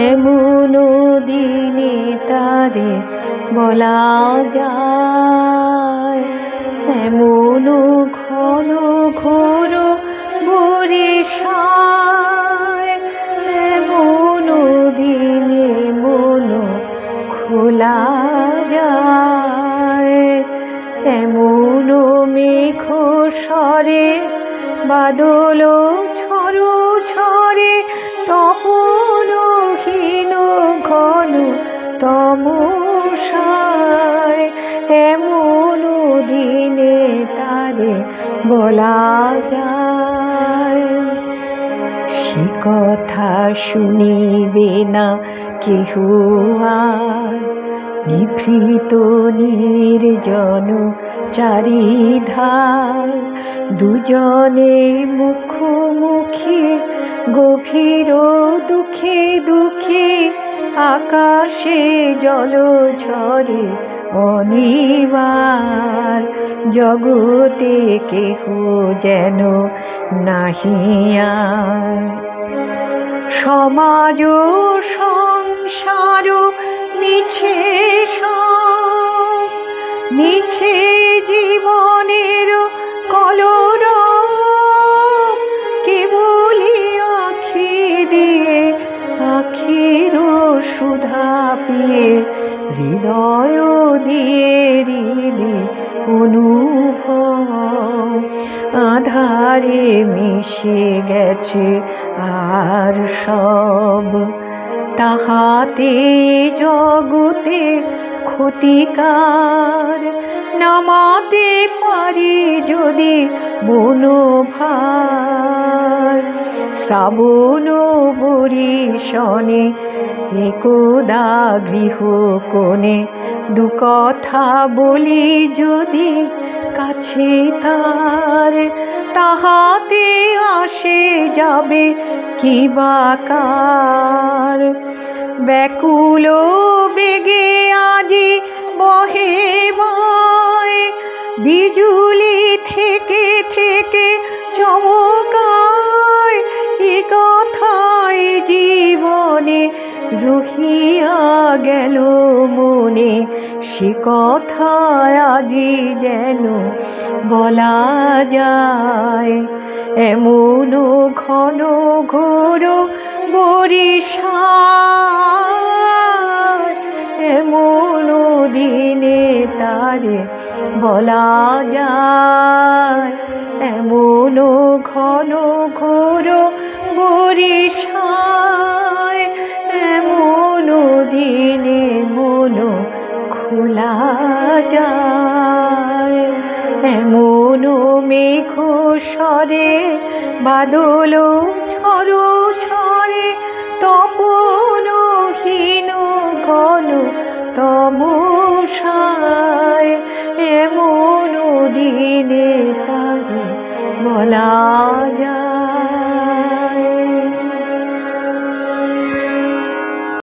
এমন দিনে তারে বলা যায়, এমন ঘন ঘোর বরিশায়, এমন দিনে মন খোলা যায়, এমন মেঘ স্বরে বাদল ঝড় ঝরে, তপনহীন ঘন তমসায়, এমন দিনে তারে বলা যায়। সে কথা শুনিবে না কেহ আর, নিভৃত নির্জন চারিধার, দুজনে মুখোমুখি গভীর দুঃখে দুঃখে, আকাশে জল ঝরে অনিবার, জগতে কেহ যেন নাহিয়ার। সমাজ সংসার মিছে সব, মিছে জীবনের কলরব, কেবলি আখি দিয়ে আখির সুধা পিয়ে, হৃদয় দিয়ে হৃদে অনুভব, আধারে মিশে গেছে আর সব, তাহাতে জগতে ক্ষতিকার, নামাতে পারি যদি মনোভার। শ্রাবণ বরিশনে একদা গৃহ কোণে, দু কথা বলি যদি কাছে তার, তাহাতে আসে যাবে কি বা কার। ব্যাকুল বেগে আজি বহে বয়, বিজুলি থেকে থেকে চমকায়, এ কথাই জীবনে রহিয়া গেল মনে, সে কথা আজি যেন বলা যায়। এমন ঘন ঘোর বরিশায়, এমন দিনে তারে বলা যায়, এমন ঘন ঘোর বরিশায়, এমন দিনে মন খোলা যায়, এমন মেঘ স্বরে বাদল ঝড় ঝরে, তপনহীন ঘন তমসায়।